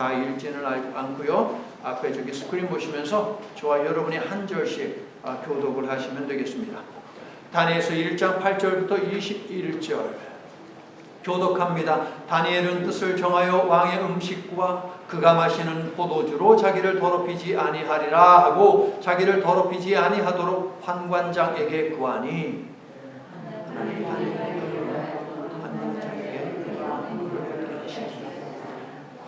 다 읽지는 않고요. 앞에 저기 스크린 보시면서 저와 여러분이 한 절씩 교독을 하시면 되겠습니다. 다니엘서 1장 8절부터 21절 교독합니다. 다니엘은 뜻을 정하여 왕의 음식과 그가 마시는 포도주로 자기를 더럽히지 아니하리라 하고 자기를 더럽히지 아니하도록 환관장에게 구하니 하나님이 다니엘에게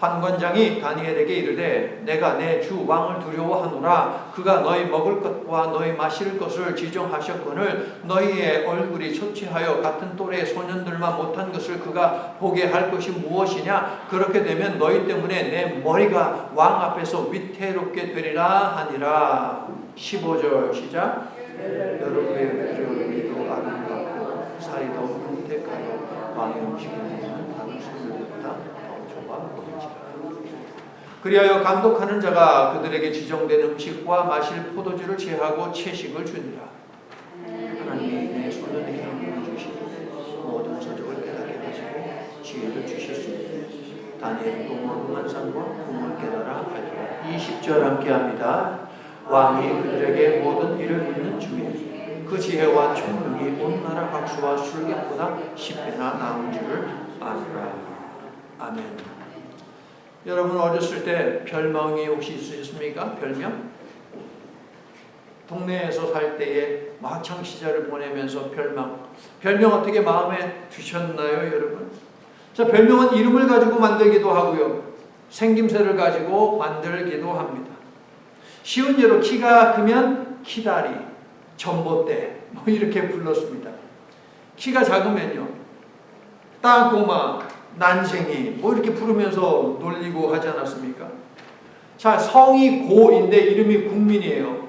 환관장이 다니엘에게 이르되 내가 내 주 왕을 두려워하노라. 그가 너희 먹을 것과 너희 마실 것을 지정하셨거늘 너희의 얼굴이 초췌하여 같은 또래의 소년들만 못한 것을 그가 보게 할 것이 무엇이냐. 그렇게 되면 너희 때문에 내 머리가 왕 앞에서 위태롭게 되리라 하니라. 15절 시작. 여러분의 얼굴이 아름답고 살이 더욱 윤택하여 왕의 음식을 먹는 다른 소년들보다 더 좋아 보이지라. 그리하여 감독하는 자가 그들에게 지정된 음식과 마실 포도주를 제하고 채식을 주니라. 하나님이 내 소년에게 힘을 주시고 모든 서적을 깨닫게 하시고 지혜를 주셨으니 다니엘은 또 모든 환상과 꿈을 깨달아 알리라. 20절 함께합니다. 왕이 그들에게 모든 일을 묻는 중에 그 지혜와 총명이 온 나라 박수와 술객보다 10배나 나은 줄을 아노라. 아멘. 여러분 어렸을 때 별명이 혹시 있으셨습니까? 별명? 동네에서 살 때에 학창 시절을 보내면서 별명 어떻게 마음에 드셨나요, 여러분? 자, 별명은 이름을 가지고 만들기도 하고요, 생김새를 가지고 만들기도 합니다. 쉬운 예로 키가 크면 키다리, 전봇대 뭐 이렇게 불렀습니다. 키가 작으면요, 땅꼬마, 난쟁이 뭐 이렇게 부르면서 놀리고 하지 않았습니까? 자, 성이 고인데 이름이 국민이에요.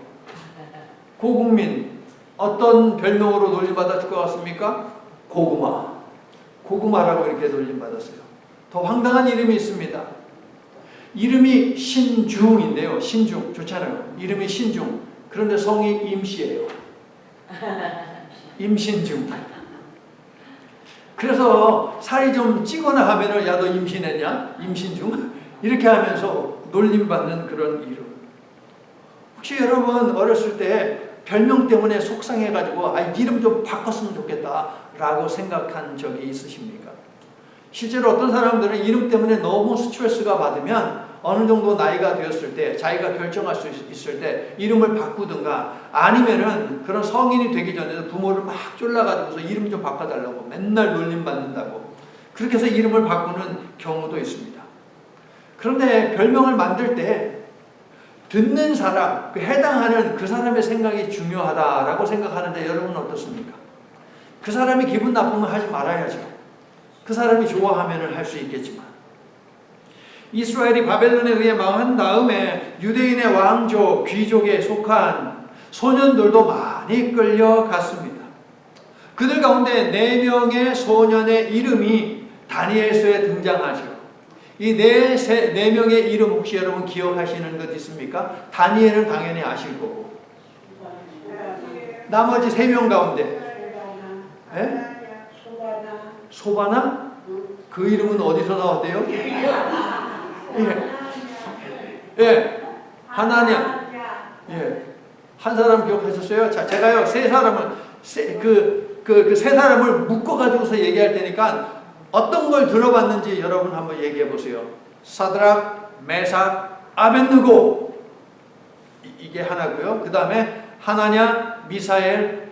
고국민, 어떤 별명으로 놀림받았을 것 같습니까? 고구마, 고구마라고 이렇게 놀림받았어요. 더 황당한 이름이 있습니다. 이름이 신중인데요, 신중 좋잖아요. 이름이 신중, 그런데 성이 임씨예요. 임신중. 그래서 살이 좀 찌거나 하면은 야, 너 임신했냐? 임신중? 이렇게 하면서 놀림받는 그런 이름. 혹시 여러분 어렸을 때 별명 때문에 속상해가지고 이름 좀 바꿨으면 좋겠다 라고 생각한 적이 있으십니까? 실제로 어떤 사람들은 이름 때문에 너무 스트레스가 받으면 어느 정도 나이가 되었을 때, 자기가 결정할 수 있을 때 이름을 바꾸든가, 아니면은 그런 성인이 되기 전에도 부모를 막 쫄라가지고서 이름 좀 바꿔달라고 맨날 놀림받는다고, 그렇게 해서 이름을 바꾸는 경우도 있습니다. 그런데 별명을 만들 때 듣는 사람, 해당하는 그 사람의 생각이 중요하다라고 생각하는데 여러분은 어떻습니까? 그 사람이 기분 나쁘면 하지 말아야죠. 그 사람이 좋아하면 할 수 있겠지만, 이스라엘이 바벨론에 의해 망한 다음에 유대인의 왕족, 귀족에 속한 소년들도 많이 끌려갔습니다. 그들 가운데 4명의 소년의 이름이 다니엘서에 등장하죠. 이 4명의 이름 혹시 여러분 기억하시는 것 있습니까? 다니엘은 당연히 아실 거고, 나머지 3명 가운데 소바나? 그 이름은 어디서 나왔대요? 예, 하나냐. 예, 한 사람 기억하셨어요? 자, 제가요, 세 사람을 묶어가지고서 얘기할 테니까 어떤 걸 들어봤는지 여러분 한번 얘기해 보세요. 사드락, 메삭, 아벳느고, 이게 하나고요. 그 다음에 하나냐, 미사엘,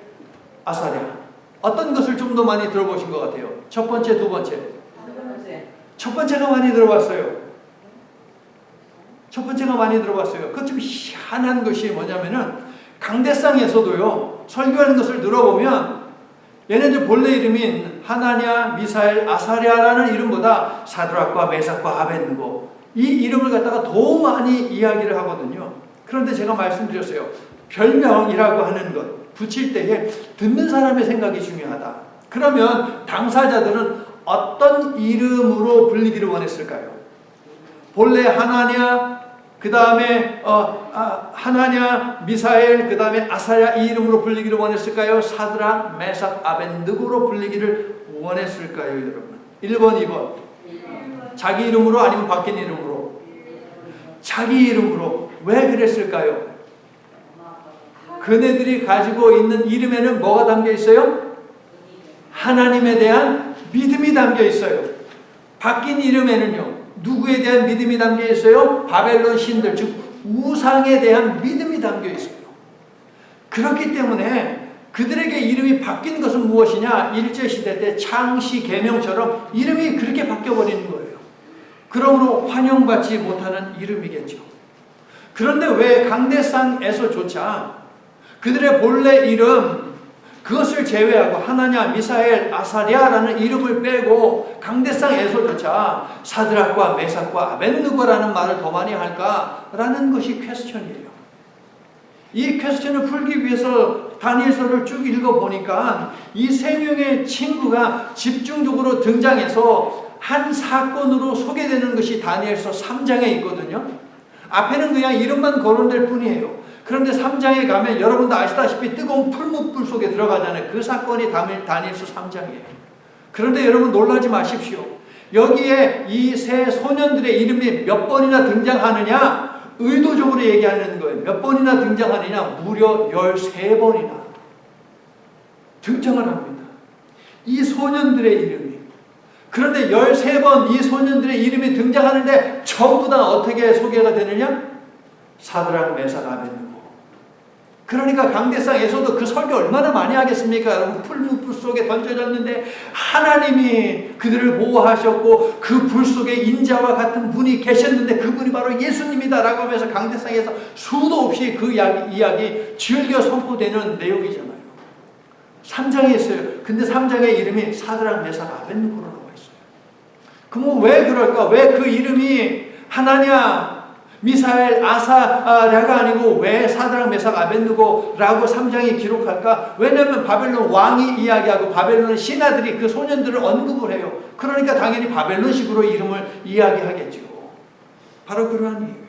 아사랴. 어떤 것을 좀 더 많이 들어보신 것 같아요? 첫 번째, 두 번째. 첫 번째가 많이 들어봤어요. 첫 번째가 많이 들어봤어요. 그것 좀 희한한 것이 뭐냐면은, 강대상에서도요, 설교하는 것을 들어보면 얘네들 본래 이름인 하나냐, 미사엘, 아사랴라는 이름보다 사드락과 메삭과 아벳느고, 이 이름을 갖다가 더 많이 이야기를 하거든요. 그런데 제가 말씀드렸어요. 별명이라고 하는 것 붙일 때에 듣는 사람의 생각이 중요하다. 그러면 당사자들은 어떤 이름으로 불리기를 원했을까요? 본래 하나냐, 그 다음에 하나냐, 미사엘, 그 다음에 아사랴, 이 이름으로 불리기를 원했을까요? 사드락, 메삭, 아벳느고로 불리기를 원했을까요, 여러분? 1번, 2번. 자기 이름으로 아니면 바뀐 이름으로? 자기 이름으로. 왜 그랬을까요? 그네들이 가지고 있는 이름에는 뭐가 담겨 있어요? 하나님에 대한 믿음이 담겨 있어요. 바뀐 이름에는요, 누구에 대한 믿음이 담겨 있어요? 바벨론 신들, 즉 우상에 대한 믿음이 담겨 있어요. 그렇기 때문에 그들에게 이름이 바뀐 것은 무엇이냐? 일제시대 때 창시 계명처럼 이름이 그렇게 바뀌어버리는 거예요. 그러므로 환영받지 못하는 이름이겠죠. 그런데 왜 강대상에서조차 그들의 본래 이름, 그것을 제외하고 하나냐, 미사엘, 아사랴라는 이름을 빼고 강대상에서조차 사드락과 메삭과 아벳느고라는 말을 더 많이 할까라는 것이 퀘스천이에요. 이 퀘스천을 풀기 위해서 다니엘서를 쭉 읽어보니까 이 세 명의 친구가 집중적으로 등장해서 한 사건으로 소개되는 것이 다니엘서 3장에 있거든요. 앞에는 그냥 이름만 거론될 뿐이에요. 그런데 3장에 가면 여러분도 아시다시피 뜨거운 풀무불 속에 들어가잖아요. 그 사건이 다니엘서 3장이에요. 그런데 여러분 놀라지 마십시오. 여기에 이 세 소년들의 이름이 몇 번이나 등장하느냐? 의도적으로 얘기하는 거예요. 몇 번이나 등장하느냐? 무려 13번이나 등장을 합니다. 이 소년들의 이름이. 그런데 13번 이 소년들의 이름이 등장하는데 전부 다 어떻게 소개가 되느냐? 사드락, 메삭, 아벳느고. 그러니까 강대상에서도 그 설교 얼마나 많이 하겠습니까? 여러분, 풀무불 속에 던져졌는데 하나님이 그들을 보호하셨고 그 불 속에 인자와 같은 분이 계셨는데 그분이 바로 예수님이다 라고 하면서 강대상에서 수도 없이 그 이야기 즐겨 선포되는 내용이잖아요. 3장에 있어요. 근데 3장의 이름이 사드락, 메삭, 아벳느고로 나와 있어요. 그럼 왜 그럴까? 왜 그 이름이 하나냐, 미사엘, 아사랴가 아니고 왜 사드락, 메삭, 아벳느고라고 3장에 기록할까? 왜냐하면 바벨론 왕이 이야기하고 바벨론의 신하들이 그 소년들을 언급을 해요. 그러니까 당연히 바벨론식으로 이름을 이야기하겠죠. 바로 그러한 이유예요.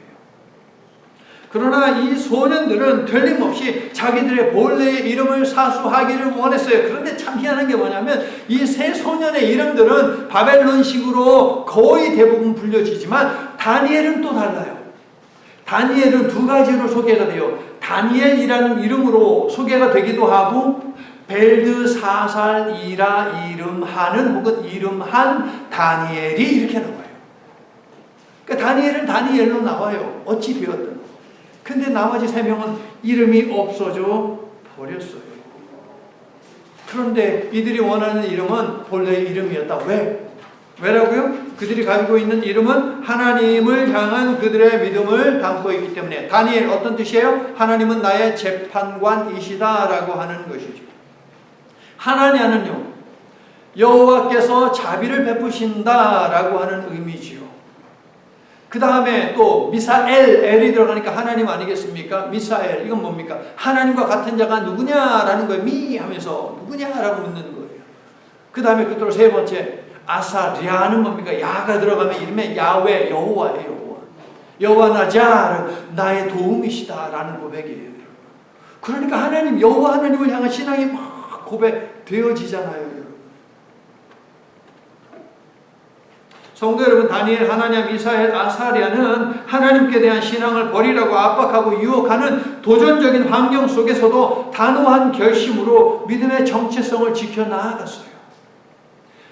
그러나 이 소년들은 틀림없이 자기들의 본래의 이름을 사수하기를 원했어요. 그런데 참 희한한 게 뭐냐면 이 세 소년의 이름들은 바벨론식으로 거의 대부분 불려지지만 다니엘은 또 달라요. 다니엘은 두 가지로 소개가 돼요. 다니엘이라는 이름으로 소개가 되기도 하고 벨드사살이라 이름하는 혹은 이름한 다니엘이 이렇게 나와요. 그러니까 다니엘은 다니엘로 나와요. 어찌 되었든. 근데 나머지 세 명은 이름이 없어져 버렸어요. 그런데 이들이 원하는 이름은 본래의 이름이었다. 왜? 왜라고요? 그들이 가지고 있는 이름은 하나님을 향한 그들의 믿음을 담고 있기 때문에. 다니엘 어떤 뜻이에요? 하나님은 나의 재판관이시다 라고 하는 것이죠. 하나냐는요, 여호와께서 자비를 베푸신다 라고 하는 의미지요. 그 다음에 또 미사엘, 엘이 들어가니까 하나님 아니겠습니까? 미사엘, 이건 뭡니까? 하나님과 같은 자가 누구냐라는 거예요. 미 하면서 누구냐라고 묻는 거예요. 그 다음에 끝으로 세 번째 아사랴는 뭡니까? 야가 들어가면 이름에 야훼, 여호와예요. 여호와. 여호와 나자, 나의 도움이시다라는 고백이에요. 그러니까 하나님, 여호와 하나님을 향한 신앙이 막 고백되어지잖아요. 여러분. 성도 여러분, 다니엘, 하나냐, 미사엘, 아사랴는 하나님께 대한 신앙을 버리라고 압박하고 유혹하는 도전적인 환경 속에서도 단호한 결심으로 믿음의 정체성을 지켜나아갔어요.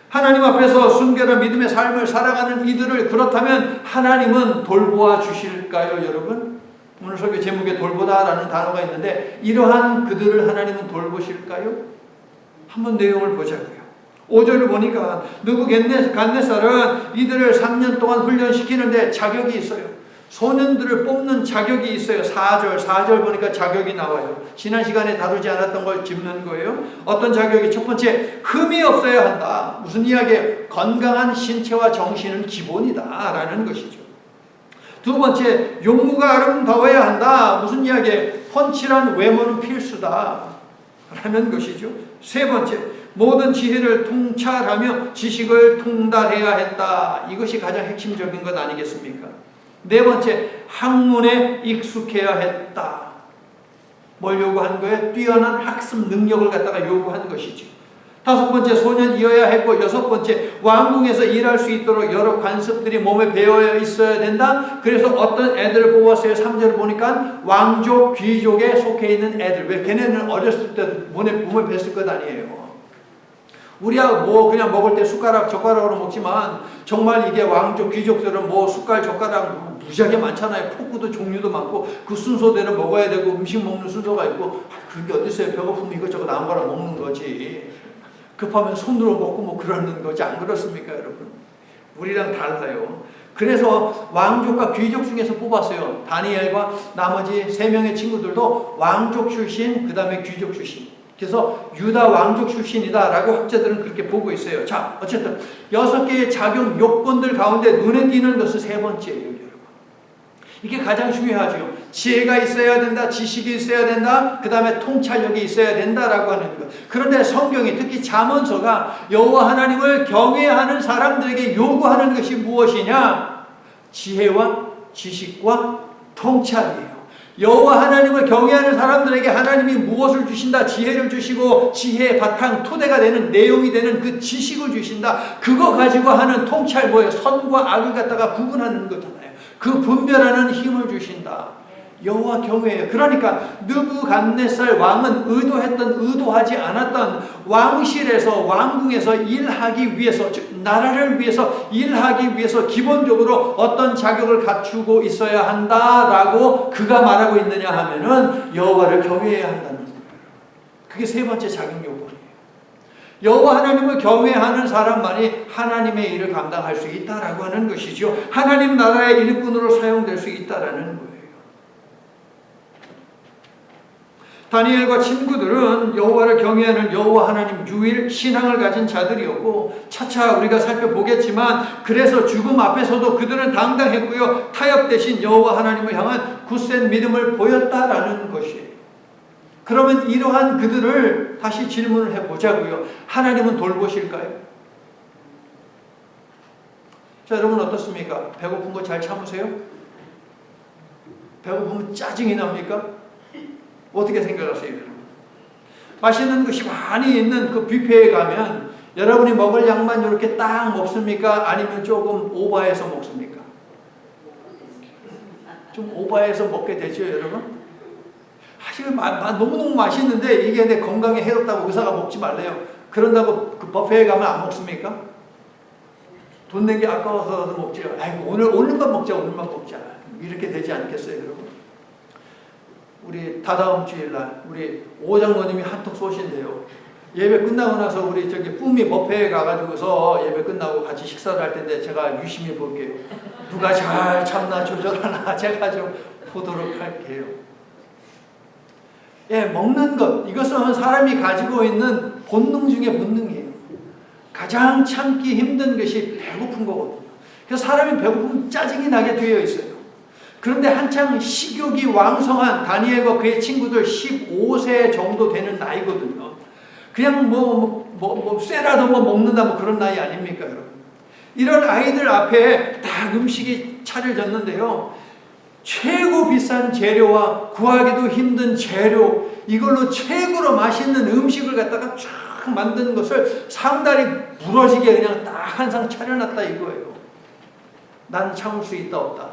하나님 앞에서 순결한 믿음의 삶을 살아가는 이들을 그렇다면 하나님은 돌보아 주실까요, 여러분? 오늘 설교 제목에 돌보다라는 단어가 있는데 이러한 그들을 하나님은 돌보실까요? 한번 내용을 보자고요. 5절을 보니까 느부갓네살은 이들을 3년 동안 훈련시키는데 자격이 있어요. 소년들을 뽑는 자격이 있어요. 4절 보니까 자격이 나와요. 지난 시간에 다루지 않았던 걸 짚는 거예요. 어떤 자격이? 첫 번째, 흠이 없어야 한다. 무슨 이야기예요? 건강한 신체와 정신은 기본이다 라는 것이죠. 두 번째, 용모가 아름다워야 한다. 무슨 이야기예요? 훤칠한 외모는 필수다 라는 것이죠. 세 번째, 모든 지혜를 통찰하며 지식을 통달해야 했다. 이것이 가장 핵심적인 것 아니겠습니까? 네 번째, 학문에 익숙해야 했다. 뭘 요구한 거예요? 뛰어난 학습 능력을 갖다가 요구한 것이죠. 다섯 번째, 소년이어야 했고, 여섯 번째, 왕궁에서 일할 수 있도록 여러 관습들이 몸에 배어 있어야 된다. 그래서 어떤 애들을 뽑았어요. 3절을 보니까 왕족, 귀족에 속해 있는 애들. 왜? 걔네는 어렸을 때 몸에 뱄을 것 아니에요. 우리야 뭐 그냥 먹을 때 숟가락, 젓가락으로 먹지만 정말 이게 왕족, 귀족들은 뭐 숟갈, 젓가락 무지하게 많잖아요. 포크도 종류도 많고 그 순서대로 먹어야 되고 음식 먹는 순서가 있고 그게 어디 있어요. 배고프면 이것저것 아무거나 먹는 거지. 급하면 손으로 먹고 뭐 그러는 거지. 안 그렇습니까 여러분? 우리랑 달라요. 그래서 왕족과 귀족 중에서 뽑았어요. 다니엘과 나머지 3명의 친구들도 왕족 출신, 그 다음에 귀족 출신. 그래서 유다 왕족 출신이다라고 학자들은 그렇게 보고 있어요. 자, 어쨌든 6개의 자격 요건들 가운데 눈에 띄는 것은 3번째예요, 여러분. 이게 가장 중요하죠. 지혜가 있어야 된다, 지식이 있어야 된다, 그 다음에 통찰력이 있어야 된다라고 하는 것. 그런데 성경이 특히 잠언서가 여호와 하나님을 경외하는 사람들에게 요구하는 것이 무엇이냐? 지혜와 지식과 통찰이에요. 여호와 하나님을 경외하는 사람들에게 하나님이 무엇을 주신다? 지혜를 주시고 지혜의 바탕, 토대가 되는 내용이 되는 그 지식을 주신다. 그거 가지고 하는 통찰 뭐예요? 선과 악을 갖다가 구분하는 거잖아요. 그 분별하는 힘을 주신다. 여호와 경외해요. 그러니까 느부갓네살 왕은 의도하지 않았던 왕실에서 왕궁에서 일하기 위해서, 즉 나라를 위해서 일하기 위해서 기본적으로 어떤 자격을 갖추고 있어야 한다라고 그가 말하고 있느냐 하면은 여호와를 경외해야 한다는 거예요. 그게 3번째 자격 요건이에요. 여호와 하나님을 경외하는 사람만이 하나님의 일을 감당할 수 있다라고 하는 것이죠. 하나님 나라의 일꾼으로 사용될 수 있다라는 거예요. 다니엘과 친구들은 여호와를 경외하는 여호와 하나님 유일 신앙을 가진 자들이었고 차차 우리가 살펴보겠지만 그래서 죽음 앞에서도 그들은 당당했고요. 타협 대신 여호와 하나님을 향한 굳센 믿음을 보였다라는 것이에요. 그러면 이러한 그들을 다시 질문을 해보자고요. 하나님은 돌보실까요? 자, 여러분 어떻습니까? 배고픈 거 잘 참으세요? 배고프면 짜증이 납니까? 어떻게 생각하세요, 여러분? 맛있는 것이 많이 있는 그 뷔페에 가면 여러분이 먹을 양만 이렇게 딱 먹습니까? 아니면 조금 오버해서 먹습니까? 좀 오버해서 먹게 되죠, 여러분? 이거 너무너무 맛있는데 이게 내 건강에 해롭다고 의사가 먹지 말래요. 그런다고 그 뷔페에 가면 안 먹습니까? 돈 낸 게 아까워서도 먹지요. 아이고, 오늘만 먹자, 오늘만 먹자. 이렇게 되지 않겠어요, 여러분? 우리 다다음 주일날 우리 오장로님이 한턱 쏘신대요. 예배 끝나고 나서 우리 저기 뿜이 뷔페에 가가지고서 예배 끝나고 같이 식사를 할 텐데 제가 유심히 볼게요. 누가 잘 참나 조절하나 제가 좀 보도록 할게요. 예, 먹는 것 이것은 사람이 가지고 있는 본능 중에 본능이에요. 가장 참기 힘든 것이 배고픈 거거든요. 그래서 사람이 배고프면 짜증이 나게 되어 있어요. 그런데 한창 식욕이 왕성한 다니엘과 그의 친구들 15세 정도 되는 나이거든요. 그냥 쇠라도 먹는다 그런 나이 아닙니까, 여러분? 이런 아이들 앞에 딱 음식이 차려졌는데요. 최고 비싼 재료와 구하기도 힘든 재료, 이걸로 최고로 맛있는 음식을 갖다가 쫙 만든 것을 상다리 부러지게 그냥 딱 한 상 차려놨다 이거예요. 난 참을 수 있다 없다?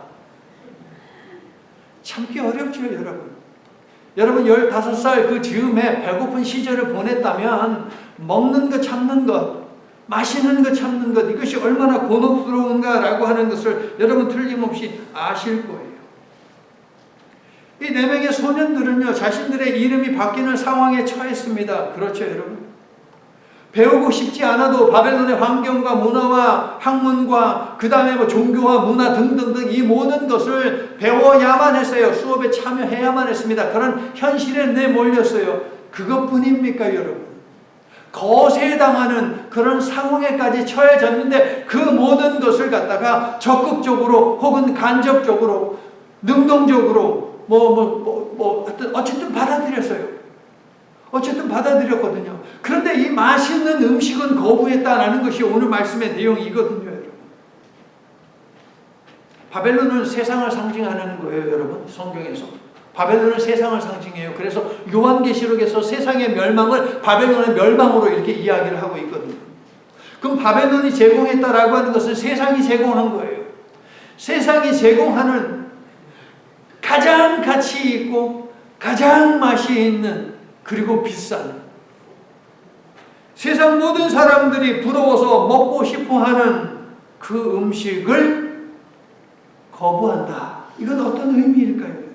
참기 어렵죠, 여러분. 여러분 15살 그 즈음에 배고픈 시절을 보냈다면 먹는 것 참는 것, 마시는 것 참는 것, 이것이 얼마나 곤혹스러운가라고 하는 것을 여러분 틀림없이 아실 거예요. 이 4명의 소년들은요, 자신들의 이름이 바뀌는 상황에 처했습니다. 그렇죠, 여러분? 배우고 싶지 않아도 바벨론의 환경과 문화와 학문과 그 다음에 종교와 문화 등등등 이 모든 것을 배워야만 했어요. 수업에 참여해야만 했습니다. 그런 현실에 내몰렸어요. 그것뿐입니까, 여러분? 거세당하는 그런 상황에까지 처해졌는데 그 모든 것을 갖다가 적극적으로 혹은 간접적으로 능동적으로 어쨌든 받아들였어요. 어쨌든 받아들였거든요. 그런데 이 맛있는 음식은 거부했다라는 것이 오늘 말씀의 내용이거든요, 여러분. 바벨론은 세상을 상징하는 거예요, 여러분. 성경에서. 바벨론은 세상을 상징해요. 그래서 요한계시록에서 세상의 멸망을 바벨론의 멸망으로 이렇게 이야기를 하고 있거든요. 그럼 바벨론이 제공했다라고 하는 것은 세상이 제공한 거예요. 세상이 제공하는 가장 가치 있고 가장 맛이 있는 그리고 비싼 세상 모든 사람들이 부러워서 먹고 싶어하는 그 음식을 거부한다. 이건 어떤 의미일까요?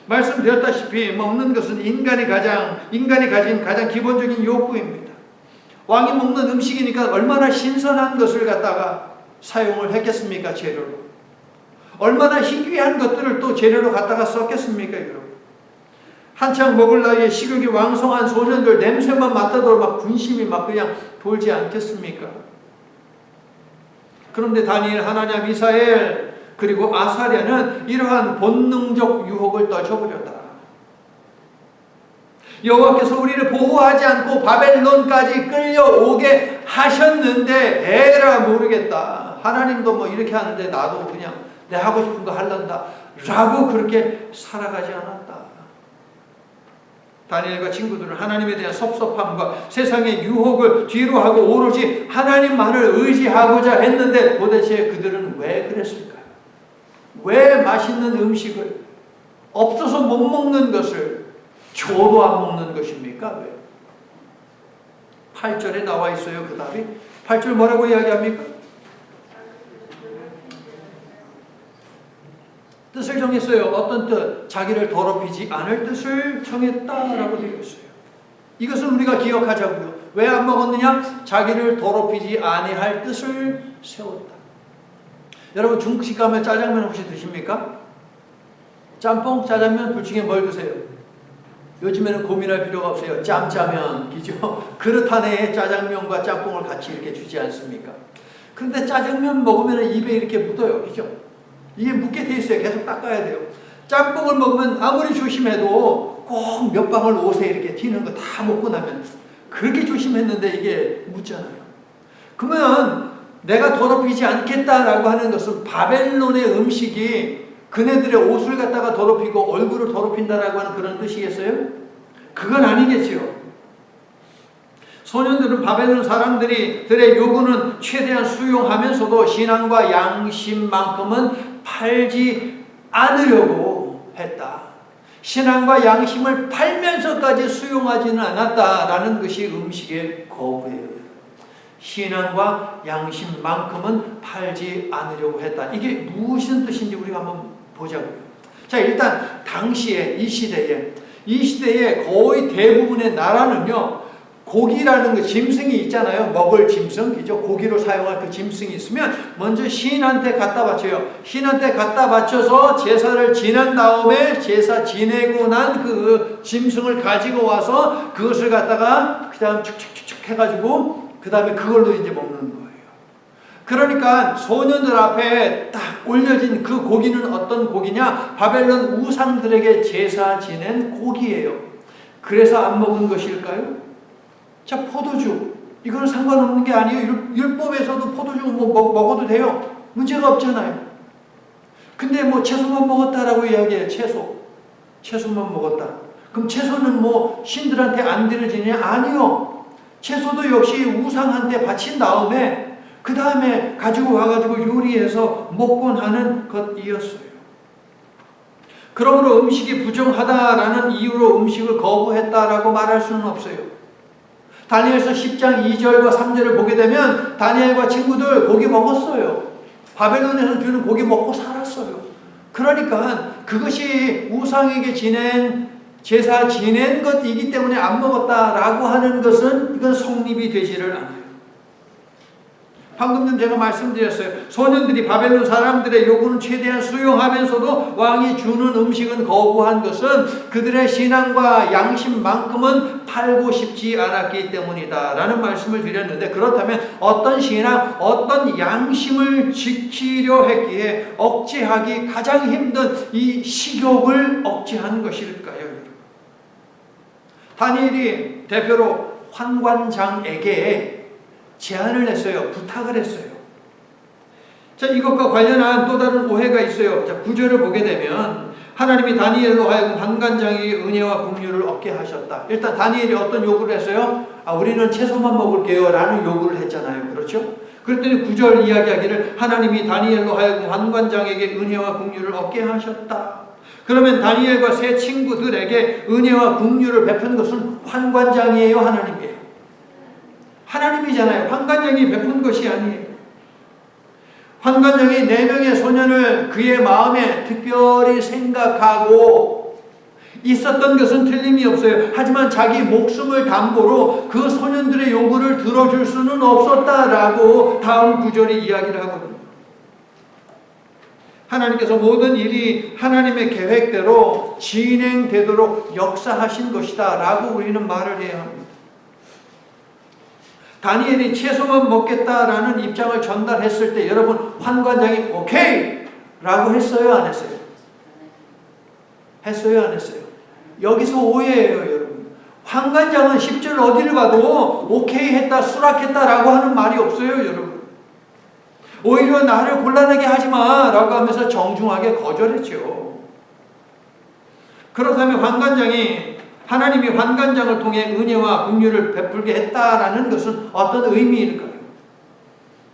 말씀드렸다시피 먹는 것은 인간이 가진 가장 기본적인 욕구입니다. 왕이 먹는 음식이니까 얼마나 신선한 것을 갖다가 사용을 했겠습니까? 재료로. 얼마나 희귀한 것들을 또 재료로 갖다가 썼겠습니까? 여러분. 한창 먹을 나이에 식욕이 왕성한 소년들 냄새만 맡아도 막 군심이 막 그냥 돌지 않겠습니까? 그런데 다니엘, 하나냐, 미사엘 그리고 아사랴는 이러한 본능적 유혹을 떨쳐버렸다. 여호와께서 우리를 보호하지 않고 바벨론까지 끌려오게 하셨는데 에라 모르겠다. 하나님도 뭐 이렇게 하는데 나도 그냥 내 하고 싶은 거 할란다 라고 그렇게 살아가지 않았다. 다니엘과 친구들은 하나님에 대한 섭섭함과 세상의 유혹을 뒤로 하고 오로지 하나님만을 의지하고자 했는데 도대체 그들은 왜 그랬을까요? 왜 맛있는 음식을 없어서 못 먹는 것을 줘도 안 먹는 것입니까? 왜? 8절에 나와 있어요. 그 답이 8절 뭐라고 이야기합니까? 뜻을 정했어요. 어떤 뜻? 자기를 더럽히지 않을 뜻을 정했다라고 되어 있어요. 이것은 우리가 기억하자고요. 왜 안 먹었느냐? 자기를 더럽히지 아니할 뜻을 세웠다. 여러분 중국집 가면 짜장면 혹시 드십니까? 짬뽕, 짜장면 둘 중에 뭘 드세요? 요즘에는 고민할 필요가 없어요. 짬짜면, 그죠? 그릇 안에 짜장면과 짬뽕을 같이 이렇게 주지 않습니까? 그런데 짜장면 먹으면 입에 이렇게 묻어요. 그죠? 이게 묻게 돼 있어요. 계속 닦아야 돼요. 짬뽕을 먹으면 아무리 조심해도 꼭 몇 방울 옷에 이렇게 튀는 거 다 먹고 나면 그렇게 조심했는데 이게 묻잖아요. 그러면 내가 더럽히지 않겠다라고 하는 것은 바벨론의 음식이 그네들의 옷을 갖다가 더럽히고 얼굴을 더럽힌다라고 하는 그런 뜻이겠어요? 그건 아니겠지요. 소년들은 바벨론 사람들의 요구는 최대한 수용하면서도 신앙과 양심만큼은 팔지 않으려고 했다. 신앙과 양심을 팔면서까지 수용하지는 않았다라는 것이 음식의 거부예요. 신앙과 양심만큼은 팔지 않으려고 했다. 이게 무슨 뜻인지 우리가 한번 보자고요. 자, 일단 당시에 이 시대에 거의 대부분의 나라는요. 고기라는 그 짐승이 있잖아요. 먹을 짐승, 그죠? 고기로 사용할 그 짐승이 있으면 먼저 신한테 갖다 바쳐요. 신한테 갖다 바쳐서 제사를 지낸 다음에 제사 지내고 난 그 짐승을 가지고 와서 그것을 갖다가 그 다음 축축축축 해가지고 그 다음에 그걸로 이제 먹는 거예요. 그러니까 소년들 앞에 딱 올려진 그 고기는 어떤 고기냐? 바벨론 우상들에게 제사 지낸 고기예요. 그래서 안 먹은 것일까요? 자, 포도주. 이거는 상관없는 게 아니에요. 율법에서도 포도주 먹어도 돼요. 문제가 없잖아요. 근데 뭐 채소만 먹었다라고 이야기해요. 채소만 먹었다. 그럼 채소는 뭐 신들한테 안 드려지냐? 아니요. 채소도 역시 우상한테 바친 다음에 그 다음에 가지고 와가지고 요리해서 먹곤 하는 것이었어요. 그러므로 음식이 부정하다라는 이유로 음식을 거부했다라고 말할 수는 없어요. 다니엘서 10장 2절과 3절을 보게 되면 다니엘과 친구들 고기 먹었어요. 바벨론에서 주는 고기 먹고 살았어요. 그러니까 그것이 우상에게 제사 지낸 것이기 때문에 안 먹었다라고 하는 것은 이건 성립이 되지를 않아요. 방금 전 제가 말씀드렸어요. 소년들이 바벨론 사람들의 요구는 최대한 수용하면서도 왕이 주는 음식은 거부한 것은 그들의 신앙과 양심만큼은 팔고 싶지 않았기 때문이다 라는 말씀을 드렸는데, 그렇다면 어떤 신앙, 어떤 양심을 지키려 했기에 억제하기 가장 힘든 이 식욕을 억제한 것일까요? 다니엘이 대표로 환관장에게 제안을 했어요. 부탁을 했어요. 자, 이것과 관련한 또 다른 오해가 있어요. 자, 9절을 보게 되면 하나님이 다니엘로 하여금 환관장에게 은혜와 긍휼을 얻게 하셨다. 일단 다니엘이 어떤 요구를 했어요? 우리는 채소만 먹을게요 라는 요구를 했잖아요. 그렇죠? 그랬더니 9절 이야기하기를 하나님이 다니엘로 하여금 환관장에게 은혜와 긍휼을 얻게 하셨다. 그러면 다니엘과 세 친구들에게 은혜와 긍휼을 베푼 것은 환관장이에요, 하나님이에요? 하나님이잖아요. 환관장이 베푼 것이 아니에요. 환관장이 4명의 소년을 그의 마음에 특별히 생각하고 있었던 것은 틀림이 없어요. 하지만 자기 목숨을 담보로 그 소년들의 요구를 들어줄 수는 없었다라고 다음 구절이 이야기를 하거든요. 하나님께서 모든 일이 하나님의 계획대로 진행되도록 역사하신 것이다 라고 우리는 말을 해야 합니다. 다니엘이 채소만 먹겠다라는 입장을 전달했을 때 여러분 환관장이 오케이 라고 했어요, 안 했어요? 했어요, 안 했어요? 여기서 오해예요, 여러분. 환관장은 10절 어디를 봐도 오케이 했다, 수락했다 라고 하는 말이 없어요, 여러분. 오히려 나를 곤란하게 하지마 라고 하면서 정중하게 거절했죠. 그렇다면 하나님이 환관장을 통해 은혜와 긍휼을 베풀게 했다라는 것은 어떤 의미일까요?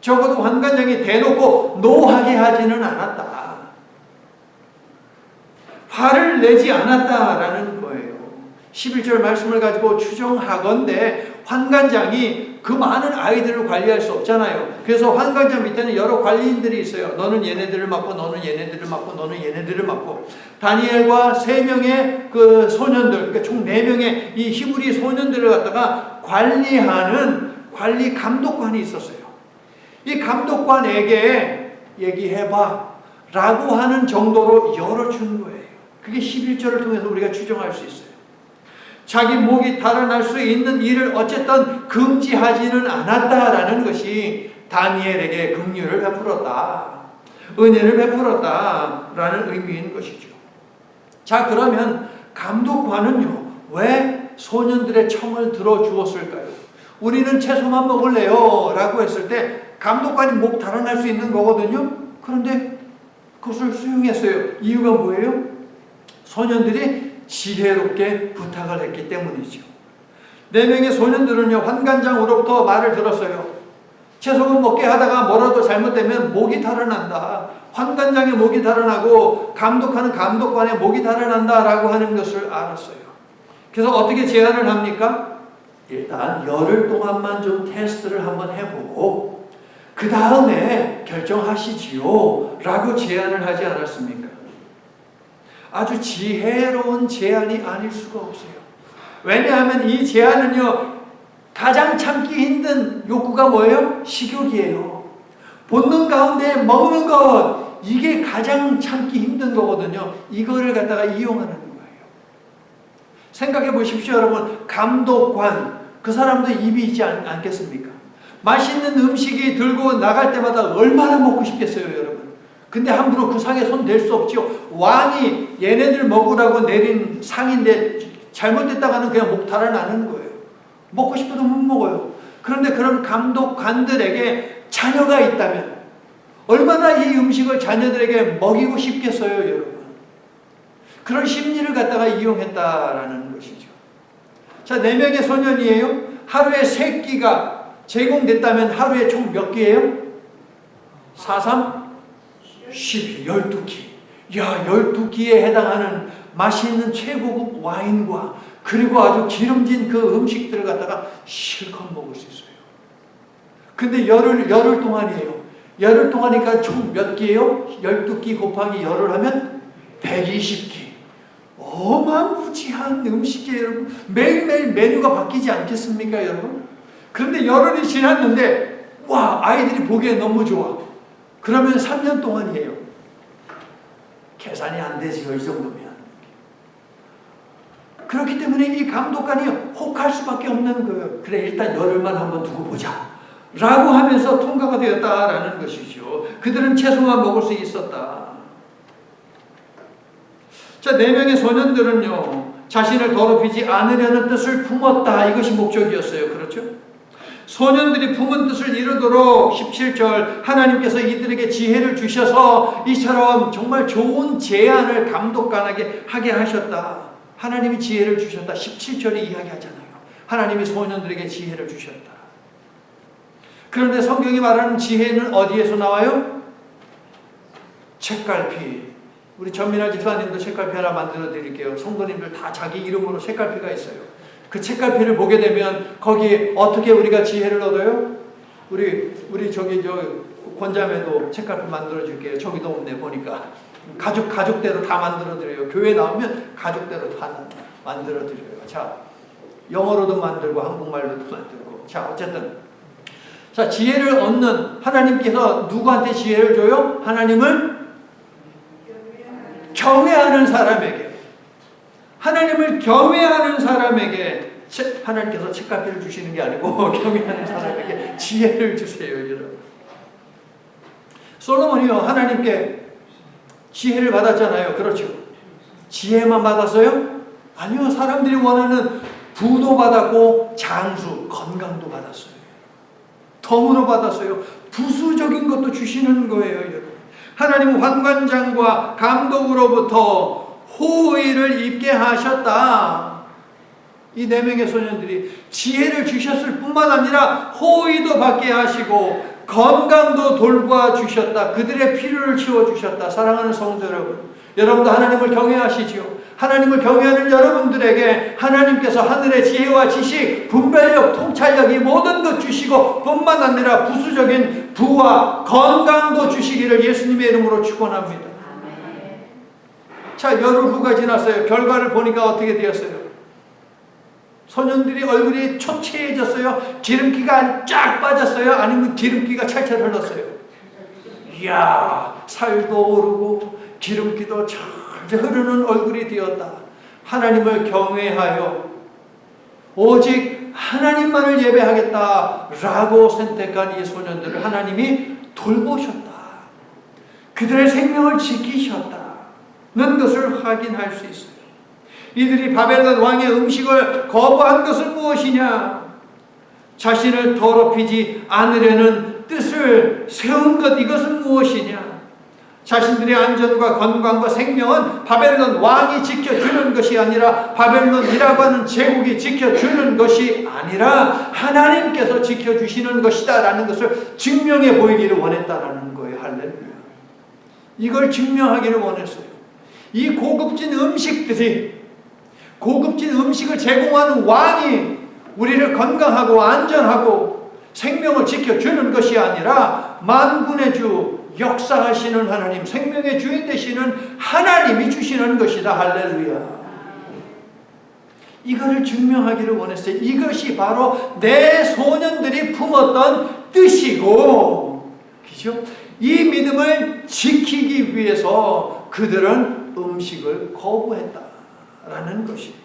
적어도 환관장이 대놓고 노하게 하지는 않았다. 화를 내지 않았다라는 거예요. 11절 말씀을 가지고 추정하건대 환관장이 그 많은 아이들을 관리할 수 없잖아요. 그래서 환관장 밑에는 여러 관리인들이 있어요. 너는 얘네들을 맡고 너는 얘네들을 맡고 너는 얘네들을 맡고 다니엘과 3명의 그 소년들, 그러니까 총 4명의 이 히브리 소년들을 갖다가 관리하는 관리 감독관이 있었어요. 이 감독관에게 얘기해봐 라고 하는 정도로 열어준 거예요. 그게 11절을 통해서 우리가 추정할 수 있어요. 자기 목이 달아날 수 있는 일을 어쨌든 금지하지는 않았다라는 것이 다니엘에게 긍휼을 베풀었다, 은혜를 베풀었다라는 의미인 것이죠. 자, 그러면 감독관은요 왜 소년들의 청을 들어주었을까요? 우리는 채소만 먹을래요 라고 했을 때 감독관이 목 달아날 수 있는 거거든요. 그런데 그것을 수용했어요. 이유가 뭐예요? 소년들이 지혜롭게 부탁을 했기 때문이죠. 4명의 소년들은요 환관장으로부터 말을 들었어요. 채소만 먹게 하다가 뭐라도 잘못되면 목이 달아난다. 환관장의 목이 달아나고 감독하는 감독관의 목이 달아난다 라고 하는 것을 알았어요. 그래서 어떻게 제안을 합니까? 일단 열흘 동안만 좀 테스트를 한번 해보고 그 다음에 결정하시지요 라고 제안을 하지 않았습니까? 아주 지혜로운 제안이 아닐 수가 없어요. 왜냐하면 이 제안은요 가장 참기 힘든 욕구가 뭐예요? 식욕이에요. 본능 가운데 먹는 것, 이게 가장 참기 힘든 거거든요. 이거를 갖다가 이용하는 거예요. 생각해 보십시오, 여러분. 감독관, 그 사람도 입이 있지 않겠습니까? 맛있는 음식이 들고 나갈 때마다 얼마나 먹고 싶겠어요, 여러분. 근데 함부로 그 상에 손 댈 수 없죠. 왕이 얘네들 먹으라고 내린 상인데 잘못됐다가는 그냥 목 달아나는 거예요. 먹고 싶어도 못 먹어요. 그런데 그런 감독관들에게 자녀가 있다면 얼마나 이 음식을 자녀들에게 먹이고 싶겠어요, 여러분. 그런 심리를 갖다가 이용했다라는 것이죠. 자, 4명의 소년이에요. 하루에 3끼가 제공됐다면 하루에 총 몇 끼예요? 4, 3, 12, 12끼. 야, 12끼에 해당하는 맛있는 최고급 와인과 그리고 아주 기름진 그 음식들을 갖다가 실컷 먹을 수 있어요. 근데 열흘 동안이에요. 열흘 동안이니까 총 몇 끼예요? 12끼 곱하기 열흘 하면 120끼. 어마무지한 음식이에요, 여러분. 매일매일 메뉴가 바뀌지 않겠습니까, 여러분? 그런데 열흘이 지났는데 와, 아이들이 보기에 너무 좋아. 그러면 3년 동안이에요. 계산이 안 되지요, 이 정도면. 그렇기 때문에 이 감독관이 혹할 수밖에 없는 거예요. 그래, 일단 열흘만 한번 두고 보자 라고 하면서 통과가 되었다라는 것이죠. 그들은 채소만 먹을 수 있었다. 자, 4명의 소년들은요 자신을 더럽히지 않으려는 뜻을 품었다. 이것이 목적이었어요. 그렇죠? 소년들이 품은 뜻을 이루도록 17절 하나님께서 이들에게 지혜를 주셔서 이처럼 정말 좋은 제안을 감독관하게 하게 하셨다. 하나님이 지혜를 주셨다. 17절이 이야기하잖아요. 하나님이 소년들에게 지혜를 주셨다. 그런데 성경이 말하는 지혜는 어디에서 나와요? 책갈피. 우리 전민아 집사님도 책갈피 하나 만들어 드릴게요. 성도님들 다 자기 이름으로 책갈피가 있어요. 그 책갈피를 보게 되면 거기에 어떻게 우리가 지혜를 얻어요? 우리 저기 권자매도 책갈피 만들어 줄게요. 저기도 없네 보니까. 가족대로 다 만들어 드려요. 교회 나오면 가족대로 다 만들어 드려요. 자, 영어로도 만들고 한국말로도 만들고. 자, 어쨌든 자, 지혜를 얻는 하나님께서 누구한테 지혜를 줘요? 하나님을 경외하는 사람에게. 하나님을 경외하는 사람에게 하나님께서 책갈피를 주시는 게 아니고 경외하는 사람에게 지혜를 주세요. 여러분. 솔로몬이요 하나님께 지혜를 받았잖아요. 그렇죠? 지혜만 받았어요? 아니요. 사람들이 원하는 부도 받았고 장수, 건강도 받았어요. 덤으로 받았어요. 부수적인 것도 주시는 거예요. 여러분. 하나님은 환관장과 감독으로부터 호의를 입게 하셨다. 이 4명의 소년들이 지혜를 주셨을 뿐만 아니라 호의도 받게 하시고 건강도 돌보아주셨다. 그들의 필요를 채워주셨다. 사랑하는 성도 여러분, 여러분도 하나님을 경외하시지요. 하나님을 경외하는 여러분들에게 하나님께서 하늘의 지혜와 지식, 분별력, 통찰력 이 모든 것 주시고 뿐만 아니라 부수적인 부와 건강도 주시기를 예수님의 이름으로 축원합니다. 자, 열흘 후가 지났어요. 결과를 보니까 어떻게 되었어요? 소년들이 얼굴이 초췌해졌어요? 기름기가 쫙 빠졌어요? 아니면 기름기가 찰찰 흘렀어요? 이야, 살도 오르고 기름기도 철철 흐르는 얼굴이 되었다. 하나님을 경외하여 오직 하나님만을 예배하겠다라고 선택한 이 소년들을 하나님이 돌보셨다. 그들의 생명을 지키셨다는 것을 확인할 수 있어요. 이들이 바벨론 왕의 음식을 거부한 것은 무엇이냐? 자신을 더럽히지 않으려는 뜻을 세운 것, 이것은 무엇이냐? 자신들의 안전과 건강과 생명은 바벨론 왕이 지켜주는 것이 아니라, 바벨론이라고 하는 제국이 지켜주는 것이 아니라 하나님께서 지켜주시는 것이다 라는 것을 증명해 보이기를 원했다라는 거예요. 할렐루야. 이걸 증명하기를 원했어요. 이 고급진 음식을 제공하는 왕이 우리를 건강하고 안전하고 생명을 지켜주는 것이 아니라 만군의 주, 역사하시는 하나님, 생명의 주인 되시는 하나님이 주시는 것이다. 할렐루야. 이거를 증명하기를 원했어요. 이것이 바로 내 소년들이 품었던 뜻이고, 그죠? 이 믿음을 지키기 위해서 그들은 음식을 거부했다라는 것이에요.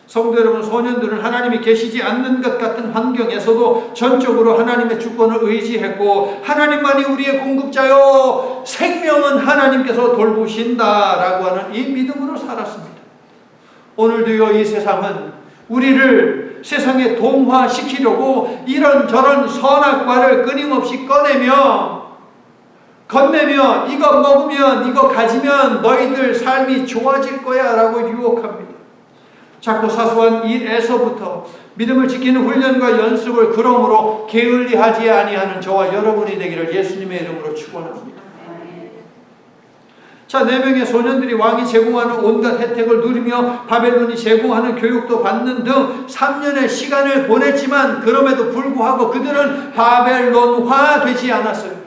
성도 여러분, 소년들은 하나님이 계시지 않는 것 같은 환경에서도 전적으로 하나님의 주권을 의지했고, 하나님만이 우리의 공급자요, 생명은 하나님께서 돌보신다라고 하는 이 믿음으로 살았습니다. 오늘도요, 이 세상은 우리를 세상에 동화시키려고 이런저런 선악과를 끊임없이 건네며 이거 먹으면, 이거 가지면 너희들 삶이 좋아질 거야 라고 유혹합니다. 자꾸 사소한 일에서부터 믿음을 지키는 훈련과 연습을 그러므로 게을리하지 아니하는 저와 여러분이 되기를 예수님의 이름으로 축원합니다. 자, 4명의 소년들이 왕이 제공하는 온갖 혜택을 누리며 바벨론이 제공하는 교육도 받는 등 3년의 시간을 보냈지만, 그럼에도 불구하고 그들은 바벨론화 되지 않았어요.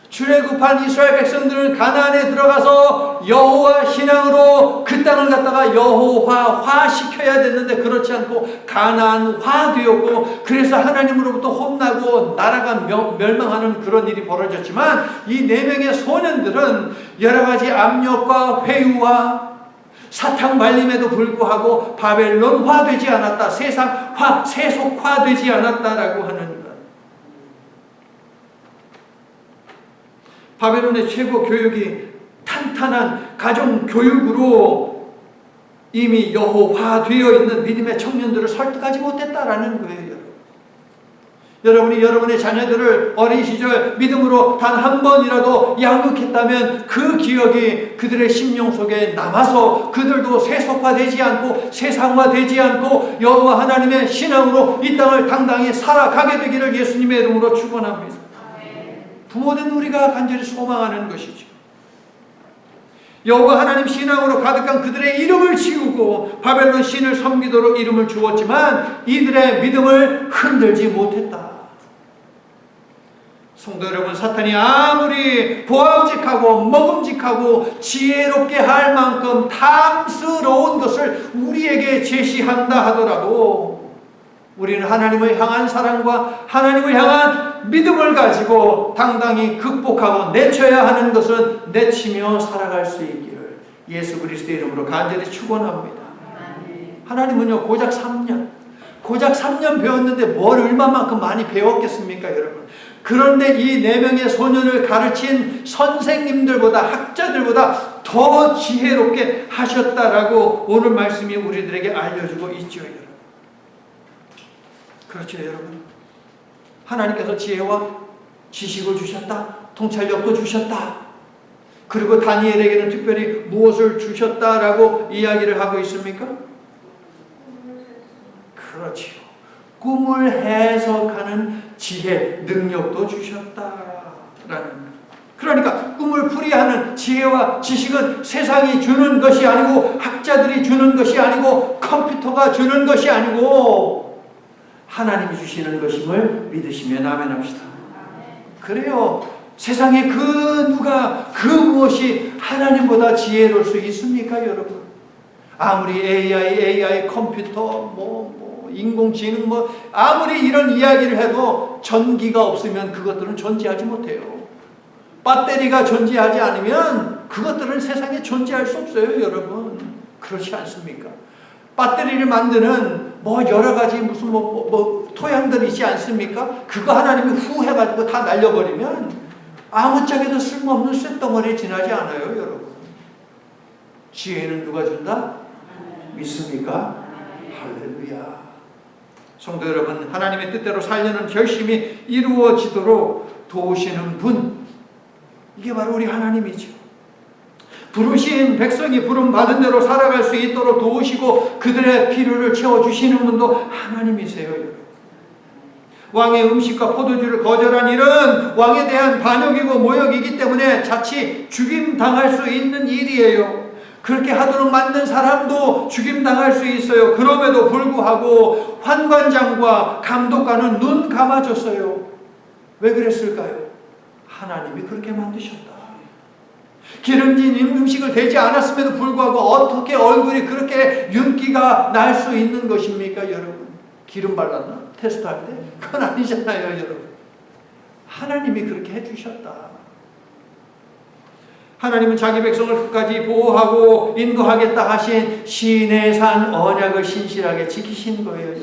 출애굽한 이스라엘 백성들은 가나안에 들어가서 여호와 신앙으로 그 땅을 갖다가 여호와화 시켜야 됐는데 그렇지 않고 가나안화 되었고, 그래서 하나님으로부터 혼나고 나라가 멸망하는 그런 일이 벌어졌지만, 이 4명의 소년들은 여러 가지 압력과 회유와 사탕 말림에도 불구하고 바벨론화 되지 않았다, 세상화, 세속화 되지 않았다라고 하는 것. 바벨론의 최고 교육이 탄탄한 가정 교육으로 이미 여호화 되어 있는 믿음의 청년들을 설득하지 못했다라는 거예요. 여러분이 여러분의 자녀들을 어린 시절 믿음으로 단 한 번이라도 양육했다면 그 기억이 그들의 심령 속에 남아서 그들도 세속화되지 않고 세상화되지 않고 여호와 하나님의 신앙으로 이 땅을 당당히 살아가게 되기를 예수님의 이름으로 축원합니다. 부모된 우리가 간절히 소망하는 것이죠. 여호와 하나님 신앙으로 가득한 그들의 이름을 지우고 바벨론 신을 섬기도록 이름을 주었지만 이들의 믿음을 흔들지 못했다. 성도 여러분, 사탄이 아무리 보암직하고 먹음직하고 지혜롭게 할 만큼 탐스러운 것을 우리에게 제시한다 하더라도 우리는 하나님을 향한 사랑과 하나님을 향한 믿음을 가지고 당당히 극복하고 내쳐야 하는 것은 내치며 살아갈 수 있기를 예수 그리스도의 이름으로 간절히 축원합니다. 하나님은요, 고작 3년 배웠는데 뭘 얼마만큼 많이 배웠겠습니까, 여러분? 그런데 이 4명의 소년을 가르친 선생님들보다, 학자들보다 더 지혜롭게 하셨다라고 오늘 말씀이 우리들에게 알려주고 있죠, 여러분. 그렇죠, 여러분. 하나님께서 지혜와 지식을 주셨다. 통찰력도 주셨다. 그리고 다니엘에게는 특별히 무엇을 주셨다라고 이야기를 하고 있습니까? 그렇지요. 꿈을 해석하는 지혜, 능력도 주셨다라는. 그러니까 꿈을 풀이하는 지혜와 지식은 세상이 주는 것이 아니고 학자들이 주는 것이 아니고 컴퓨터가 주는 것이 아니고 하나님이 주시는 것임을 믿으시면 아멘합시다. 그래요. 세상에 누가 그 무엇이 하나님보다 지혜로울 수 있습니까, 여러분? 아무리 AI 컴퓨터 인공지능 아무리 이런 이야기를 해도 전기가 없으면 그것들은 존재하지 못해요. 배터리가 존재하지 않으면 그것들은 세상에 존재할 수 없어요, 여러분. 그렇지 않습니까? 배터리를 만드는 여러 가지 무슨 토양들이 있지 않습니까? 그거 하나님이 후 해가지고 다 날려버리면 아무짝에도 쓸모없는 쇳덩어리에 지나지 않아요, 여러분. 지혜는 누가 준다? 믿습니까? 할렐루야. 성도 여러분, 하나님의 뜻대로 살려는 결심이 이루어지도록 도우시는 분, 이게 바로 우리 하나님이죠. 부르신 백성이 부름받은 대로 살아갈 수 있도록 도우시고 그들의 필요를 채워주시는 분도 하나님이세요, 여러분. 왕의 음식과 포도주를 거절한 일은 왕에 대한 반역이고 모욕이기 때문에 자칫 죽임당할 수 있는 일이에요. 그렇게 하도록 만든 사람도 죽임당할 수 있어요. 그럼에도 불구하고 환관장과 감독관은 눈 감아줬어요. 왜 그랬을까요? 하나님이 그렇게 만드셨다. 기름진 음식을 대지 않았음에도 불구하고 어떻게 얼굴이 그렇게 윤기가 날 수 있는 것입니까, 여러분? 기름 발랐나? 테스트할 때? 그건 아니잖아요, 여러분. 하나님이 그렇게 해주셨다. 하나님은 자기 백성을 끝까지 보호하고 인도하겠다 하신 시내산 언약을 신실하게 지키신 거예요.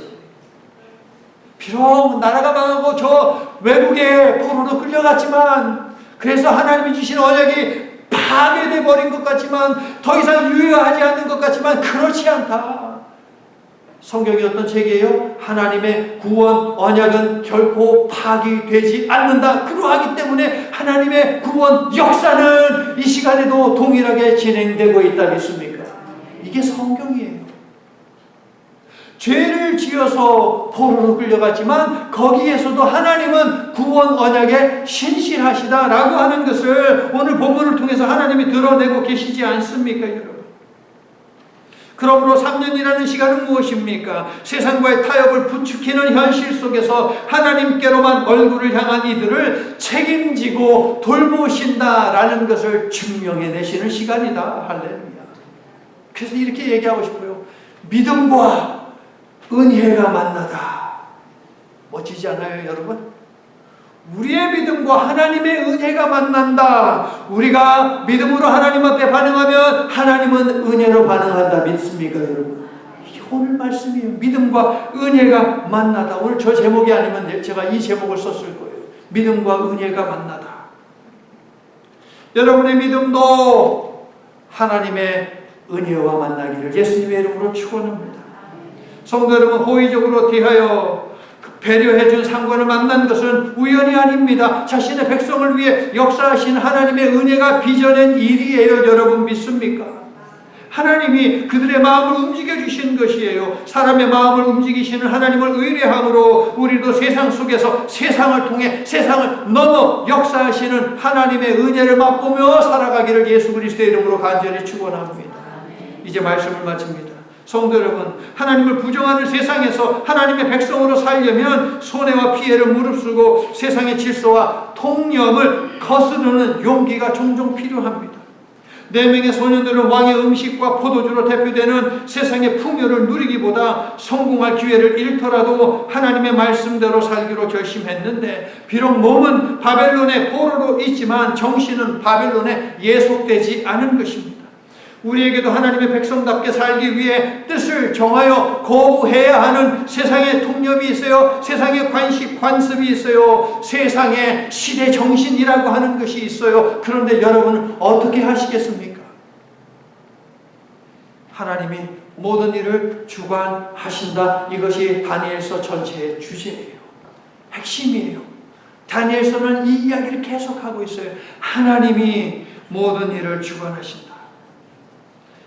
비록 나라가 망하고 저 외국에 포로로 끌려갔지만, 그래서 하나님이 주신 언약이 파괴돼 버린 것 같지만, 더 이상 유효하지 않는 것 같지만 그렇지 않다. 성경이 어떤 책이에요? 하나님의 구원 언약은 결코 파기되지 않는다. 그러하기 때문에 하나님의 구원 역사는 이 시간에도 동일하게 진행되고 있다 믿습니까? 이게 성경이에요. 죄를 지어서 포로로 끌려갔지만 거기에서도 하나님은 구원 언약에 신실하시다라고 하는 것을 오늘 본문을 통해서 하나님이 드러내고 계시지 않습니까, 여러분? 그러므로 3년이라는 시간은 무엇입니까? 세상과의 타협을 부추기는 현실 속에서 하나님께로만 얼굴을 향한 이들을 책임지고 돌보신다라는 것을 증명해내시는 시간이다. 할렐루야. 그래서 이렇게 얘기하고 싶어요. 믿음과 은혜가 만나다. 멋지지 않아요, 여러분? 우리의 믿음과 하나님의 은혜가 만난다. 우리가 믿음으로 하나님 앞에 반응하면 하나님은 은혜로 반응한다. 믿습니까, 여러분? 이게 오늘 말씀이에요. 믿음과 은혜가 만나다. 오늘 저 제목이 아니면 제가 이 제목을 썼을 거예요. 믿음과 은혜가 만나다. 여러분의 믿음도 하나님의 은혜와 만나기를 예수님의 이름으로 축원합니다. 성도 여러분, 호의적으로 대하여 배려해준 상관을 만난 것은 우연이 아닙니다. 자신의 백성을 위해 역사하신 하나님의 은혜가 빚어낸 일이에요. 여러분 믿습니까? 하나님이 그들의 마음을 움직여 주신 것이에요. 사람의 마음을 움직이시는 하나님을 의뢰함으로 우리도 세상 속에서 세상을 통해 세상을 넘어 역사하시는 하나님의 은혜를 맛보며 살아가기를 예수 그리스도의 이름으로 간절히 축원합니다. 이제 말씀을 마칩니다. 성도 여러분, 하나님을 부정하는 세상에서 하나님의 백성으로 살려면 손해와 피해를 무릅쓰고 세상의 질서와 통념을 거스르는 용기가 종종 필요합니다. 4명의 소년들은 왕의 음식과 포도주로 대표되는 세상의 풍요를 누리기보다 성공할 기회를 잃더라도 하나님의 말씀대로 살기로 결심했는데, 비록 몸은 바벨론의 포로로 있지만 정신은 바벨론에 예속되지 않은 것입니다. 우리에게도 하나님의 백성답게 살기 위해 뜻을 정하여 거부해야 하는 세상의 통념이 있어요. 세상의 관습이 있어요. 세상의 시대 정신이라고 하는 것이 있어요. 그런데 여러분은 어떻게 하시겠습니까? 하나님이 모든 일을 주관하신다. 이것이 다니엘서 전체의 주제예요. 핵심이에요. 다니엘서는 이 이야기를 계속하고 있어요. 하나님이 모든 일을 주관하신다.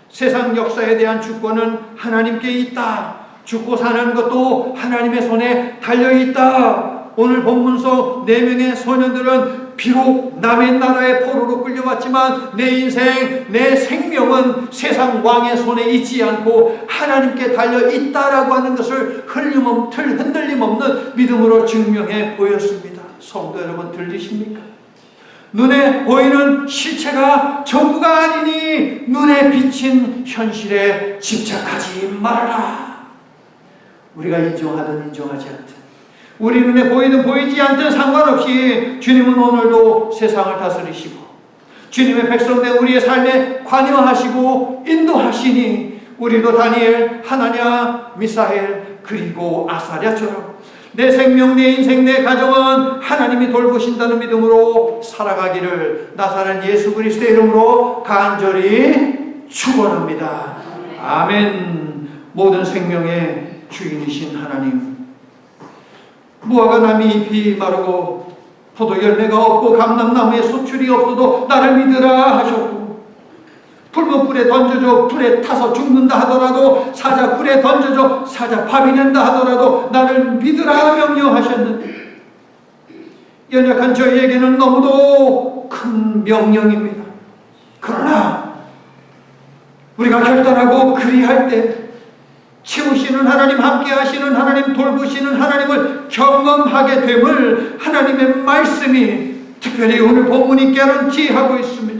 세상 역사에 대한 주권은 하나님께 있다. 죽고 사는 것도 하나님의 손에 달려있다. 오늘 본문서 4명의 소년들은 비록 남의 나라의 포로로 끌려왔지만 내 인생, 내 생명은 세상 왕의 손에 있지 않고 하나님께 달려있다라고 하는 것을 흔들림 없는 믿음으로 증명해 보였습니다. 성도 여러분 들리십니까? 눈에 보이는 실체가 전부가 아니니 눈에 비친 현실에 집착하지 말아라. 우리가 인정하든 인정하지 않든, 우리 눈에 보이든 보이지 않든 상관없이 주님은 오늘도 세상을 다스리시고 주님의 백성된 우리의 삶에 관여하시고 인도하시니 우리도 다니엘, 하나냐, 미사엘 그리고 아사랴처럼 내 생명, 내 인생, 내 가정은 하나님이 돌보신다는 믿음으로 살아가기를 나사렛 예수 그리스도의 이름으로 간절히 축원합니다. 아멘. 모든 생명의 주인이신 하나님, 무화과 나무 잎이 마르고 포도 열매가 없고 감람나무에 소출이 없어도 나를 믿으라 하셨고, 붉은 불에 던져줘 불에 타서 죽는다 하더라도, 사자 불에 던져줘 사자 밥이 된다 하더라도 나를 믿으라 명령하셨는데, 연약한 저희에게는 너무도 큰 명령입니다. 그러나 우리가 결단하고 그리할 때 채우시는 하나님, 함께 하시는 하나님, 돌보시는 하나님을 경험하게 됨을 하나님의 말씀이 특별히 오늘 본문이 개런티하고 있습니다.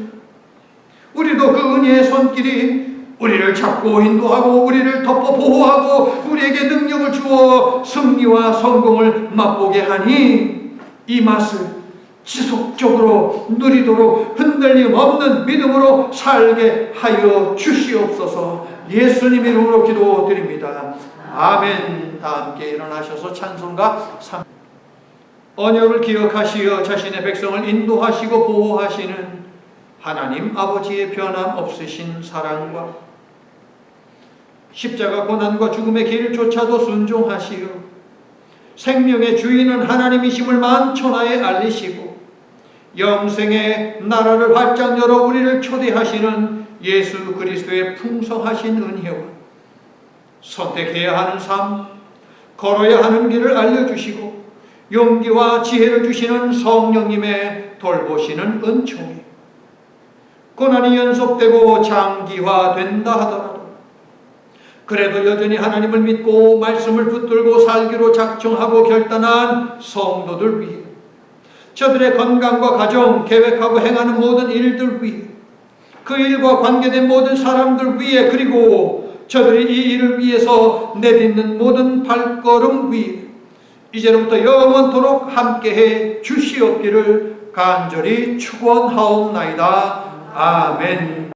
우리도 그 은혜의 손길이 우리를 잡고 인도하고 우리를 덮어 보호하고 우리에게 능력을 주어 승리와 성공을 맛보게 하니 이 맛을 지속적으로 누리도록 흔들림 없는 믿음으로 살게 하여 주시옵소서. 예수님 이름으로 기도드립니다. 아멘. 다 함께 일어나셔서 찬송가 3. 언약을 기억하시어 자신의 백성을 인도하시고 보호하시는 하나님 아버지의 변함없으신 사랑과 십자가 고난과 죽음의 길조차도 순종하시어 생명의 주인은 하나님이심을 만천하에 알리시고 영생의 나라를 활짝 열어 우리를 초대하시는 예수 그리스도의 풍성하신 은혜와 선택해야 하는 삶, 걸어야 하는 길을 알려주시고 용기와 지혜를 주시는 성령님의 돌보시는 은총이 고난이 연속되고 장기화된다 하더라도 그래도 여전히 하나님을 믿고 말씀을 붙들고 살기로 작정하고 결단한 성도들 위해, 저들의 건강과 가정, 계획하고 행하는 모든 일들 위해, 그 일과 관계된 모든 사람들 위해, 그리고 저들이 이 일을 위해서 내딛는 모든 발걸음 위해 이제로부터 영원토록 함께해 주시옵기를 간절히 축원하옵나이다. 아멘.